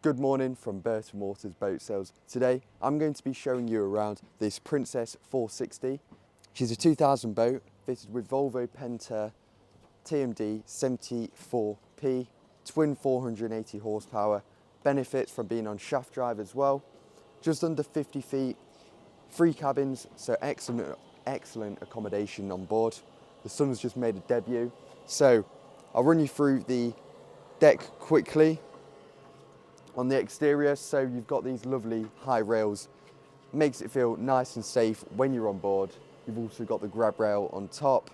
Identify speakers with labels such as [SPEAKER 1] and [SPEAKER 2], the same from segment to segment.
[SPEAKER 1] Good morning from Burton Waters Boat Sales. Today I'm going to be showing you around this Princess 460. She's a 2000 boat fitted with Volvo TAMD 74P, twin 480 horsepower, benefits from being on shaft drive as well, just under 50 feet, 3 cabins, so excellent accommodation on board. The sun's just made a debut, so I'll run you through the deck quickly. On the exterior, so you've got these lovely high rails, makes it feel nice and safe when you're on board. You've also got the grab rail on top,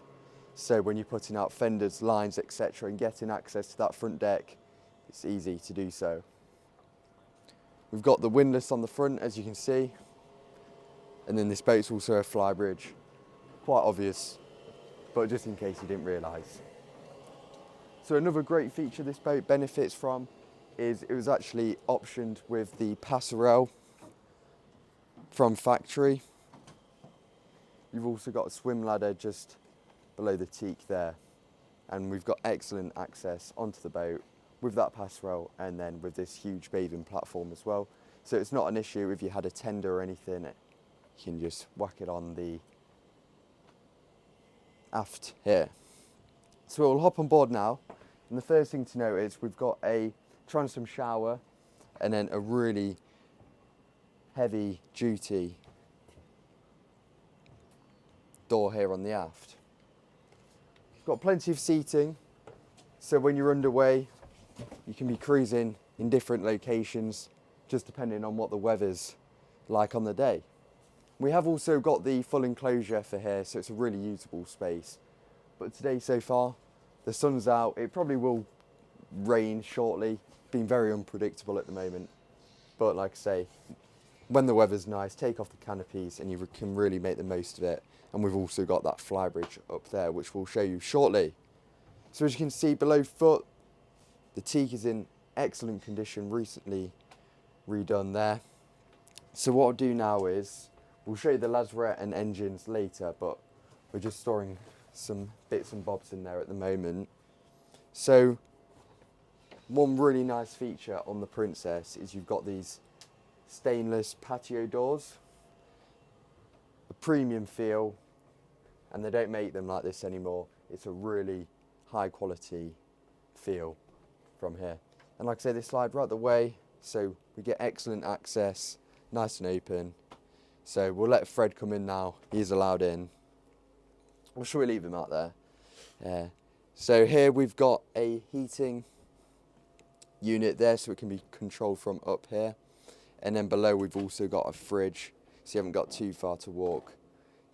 [SPEAKER 1] so when you're putting out fenders, lines, etc. and getting access to that front deck, it's easy to do so. We've got the windlass on the front, as you can see, and then this boat's also a Flybridge. Quite obvious, but just in case you didn't realise. So another great feature this boat benefits from is it was actually optioned with the passerelle from factory. You've also got a swim ladder just below the teak there, and we've got excellent access onto the boat with that passerelle and then with this huge bathing platform as well. So it's not an issue if you had a tender or anything, you can just whack it on the aft here. So we'll hop on board now, and the first thing to note is we've got a transom shower and then a really heavy duty door here on the aft. You've got plenty of seating, so when you're underway you can be cruising in different locations just depending on what the weather's like on the day. We have also got the full enclosure for here, so it's a really usable space. But today so far the sun's out, it probably will rain shortly. Been very unpredictable at the moment, but like I say, when the weather's nice, take off the canopies and you can really make the most of it. And we've also got that Flybridge up there, which we'll show you shortly. So as you can see below foot, the teak is in excellent condition, recently redone there. So what I'll do now is we'll show you the Lazarette and engines later, but we're just storing some bits and bobs in there at the moment. So one really nice feature on the Princess is you've got these stainless patio doors, a premium feel, and they don't make them like this anymore. It's a really high quality feel from here. And like I say, they slide right the way, so we get excellent access, nice and open. So we'll let Fred come in now, he's allowed in. Or shall we leave him out there? So here we've got a heating unit there, so it can be controlled from up here, and then below we've also got a fridge, so you haven't got too far to walk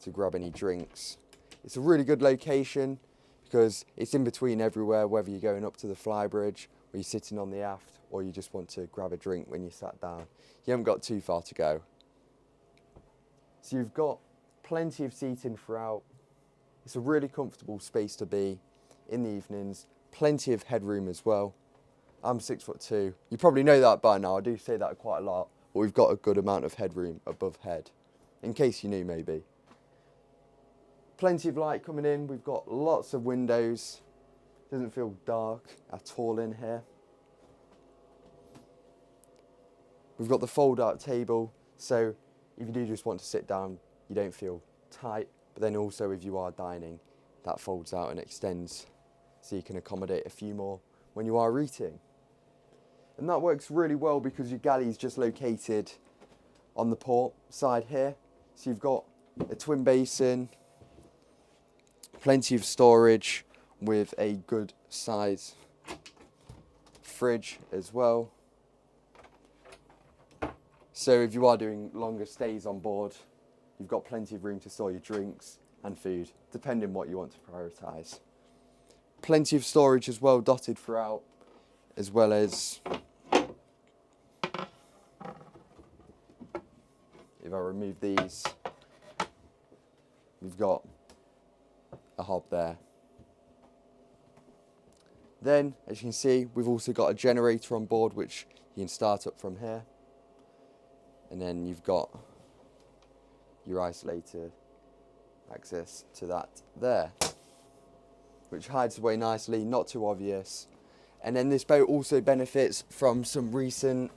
[SPEAKER 1] to grab any drinks. It's a really good location because it's in between everywhere, whether you're going up to the Flybridge or you're sitting on the aft or you just want to grab a drink when you sat down. You haven't got too far to go. So you've got plenty of seating throughout. It's a really comfortable space to be in the evenings, plenty of headroom as well. I'm 6'2". You probably know that by now, I do say that quite a lot, but we've got a good amount of headroom above head, in case you knew maybe. Plenty of light coming in, we've got lots of windows, doesn't feel dark at all in here. We've got the fold out table, so if you do just want to sit down, you don't feel tight, but then also if you are dining, that folds out and extends, so you can accommodate a few more when you are eating. And that works really well because your galley is just located on the port side here. So you've got a twin basin, plenty of storage with a good size fridge as well. So if you are doing longer stays on board, you've got plenty of room to store your drinks and food, depending what you want to prioritise. Plenty of storage as well dotted throughout, as well as, if I remove these, we've got a hob there. Then, as you can see, we've also got a generator on board which you can start up from here. And then you've got your isolator access to that there, which hides away nicely, not too obvious. And then this boat also benefits from some recent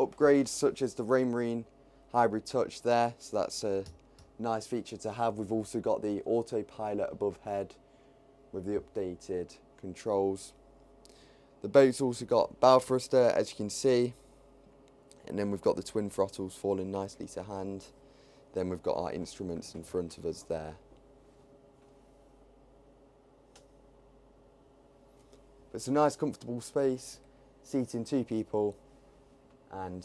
[SPEAKER 1] upgrades such as the Raymarine hybrid touch there, so that's a nice feature to have. We've also got the autopilot above head with the updated controls. The boat's also got bow thruster, as you can see, and then we've got the twin throttles falling nicely to hand. Then we've got our instruments in front of us there. But it's a nice comfortable space, seating 2 people, and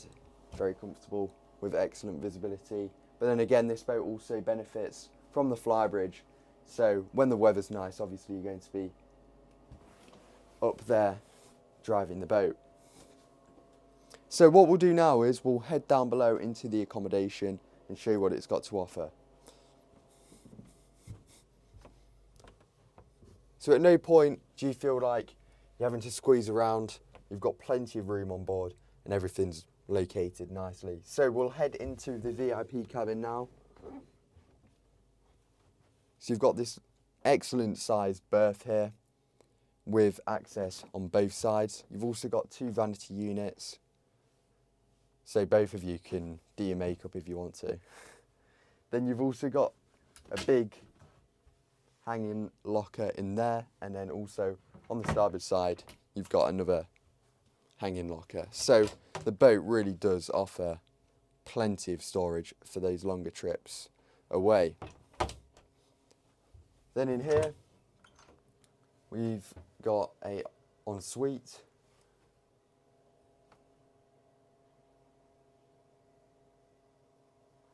[SPEAKER 1] very comfortable with excellent visibility. But then again, this boat also benefits from the Flybridge, so when the weather's nice, obviously you're going to be up there driving the boat. So what we'll do now is we'll head down below into the accommodation and show you what it's got to offer. So at no point do you feel like you're having to squeeze around. You've got plenty of room on board and everything's located nicely. So we'll head into the VIP cabin now. So you've got this excellent sized berth here with access on both sides. You've also got 2 vanity units, so both of you can do your makeup if you want to. Then you've also got a big hanging locker in there, and then also on the starboard side you've got another hanging locker. So the boat really does offer plenty of storage for those longer trips away. Then in here we've got a ensuite.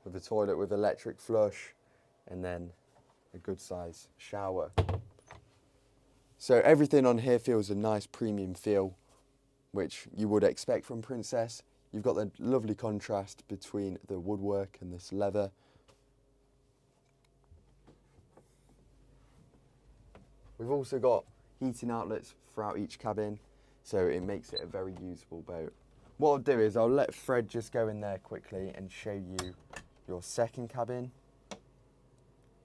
[SPEAKER 1] With a toilet with electric flush, and then a good size shower. So everything on here feels a nice premium feel, which you would expect from Princess. You've got the lovely contrast between the woodwork and this leather. We've also got heating outlets throughout each cabin, so it makes it a very usable boat. What I'll do is I'll let Fred just go in there quickly and show you your second cabin.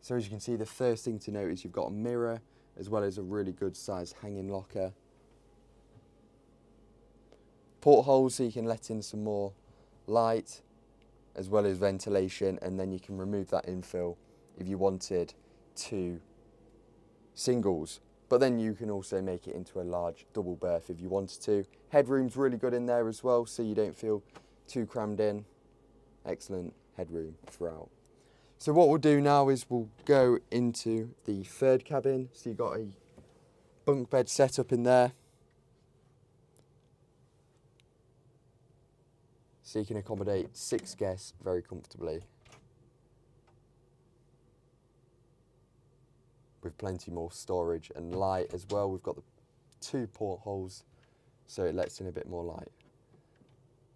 [SPEAKER 1] So as you can see, the first thing to note is you've got a mirror as well as a really good sized hanging locker. Portholes so you can let in some more light as well as ventilation, and then you can remove that infill if you wanted 2 singles. But then you can also make it into a large double berth if you wanted to. Headroom's really good in there as well, so you don't feel too crammed in. Excellent headroom throughout. So what we'll do now is we'll go into the third cabin. So you've got a bunk bed set up in there. So you can accommodate 6 guests very comfortably. With plenty more storage and light as well. We've got the 2 portholes, so it lets in a bit more light.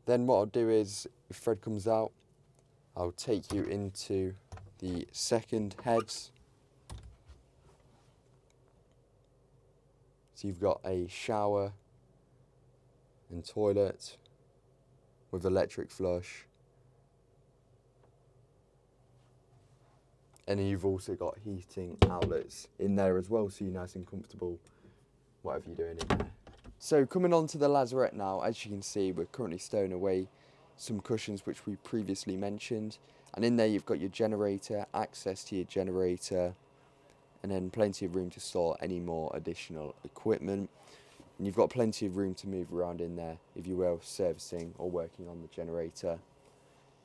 [SPEAKER 1] Then what I'll do is, if Fred comes out, I'll take you into the second heads. So you've got a shower and toilet with electric flush. And then you've also got heating outlets in there as well, so you're nice and comfortable, whatever you're doing in there. So coming on to the Lazarette now, as you can see, we're currently stowing away some cushions which we previously mentioned. And in there you've got your generator, access to your generator, and then plenty of room to store any more additional equipment. And you've got plenty of room to move around in there if you were servicing or working on the generator.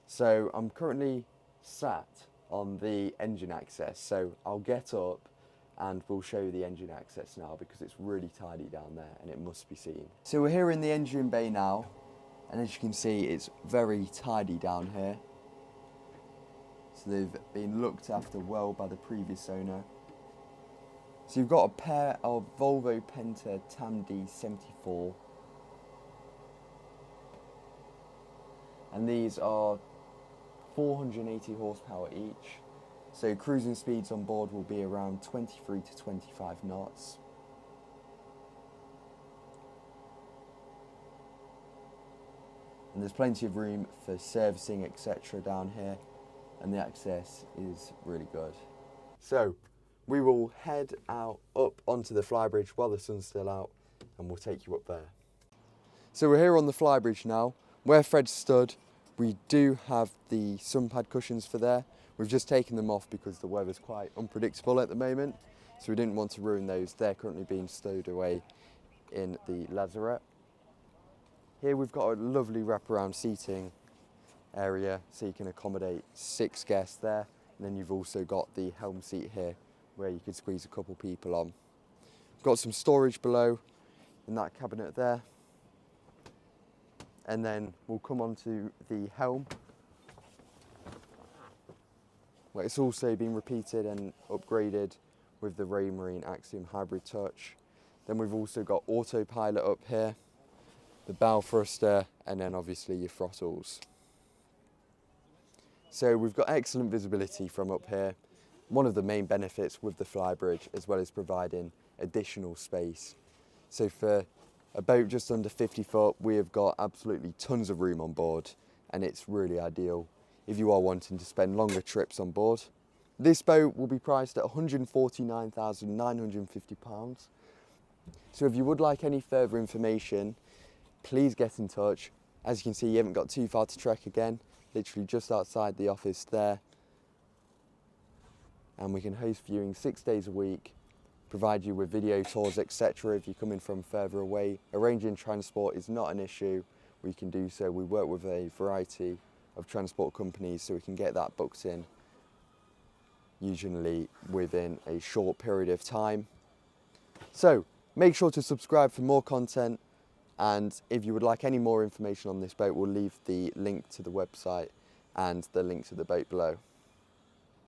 [SPEAKER 1] So I'm currently sat on the engine access, so I'll get up and we'll show you the engine access now because it's really tidy down there and it must be seen. So we're here in the engine bay now, and as you can see it's very tidy down here. So they've been looked after well by the previous owner. So you've got a pair of Volvo TAMD 74, and these are 480 horsepower each, so cruising speeds on board will be around 23 to 25 knots. And there's plenty of room for servicing, etc. down here, and the access is really good. So we will head out up onto the Flybridge while the sun's still out, and we'll take you up there. So we're here on the Flybridge now. Where Fred stood, we do have the sun pad cushions for there. We've just taken them off because the weather's quite unpredictable at the moment, so we didn't want to ruin those. They're currently being stowed away in the Lazarette. Here we've got a lovely wraparound seating area, so you can accommodate 6 guests there. And then you've also got the helm seat here, where you could squeeze a couple people on. We've got some storage below in that cabinet there. And then we'll come on to the helm, where it's also been repeated and upgraded with the Raymarine Axiom Hybrid Touch. Then we've also got autopilot up here, the bow thruster, and then obviously your throttles. So we've got excellent visibility from up here. One of the main benefits with the Flybridge, as well as providing additional space. So for a boat just under 50 foot, we have got absolutely tons of room on board, and it's really ideal if you are wanting to spend longer trips on board. This boat will be priced at £149,950. So if you would like any further information, please get in touch. As you can see, you haven't got too far to trek again, literally just outside the office there. And we can host viewing 6 days a week, provide you with video tours, etc. if you're coming from further away. Arranging transport is not an issue. We can do so. We work with a variety of transport companies, so we can get that booked in usually within a short period of time. So make sure to subscribe for more content, and if you would like any more information on this boat, we'll leave the link to the website and the link to the boat below.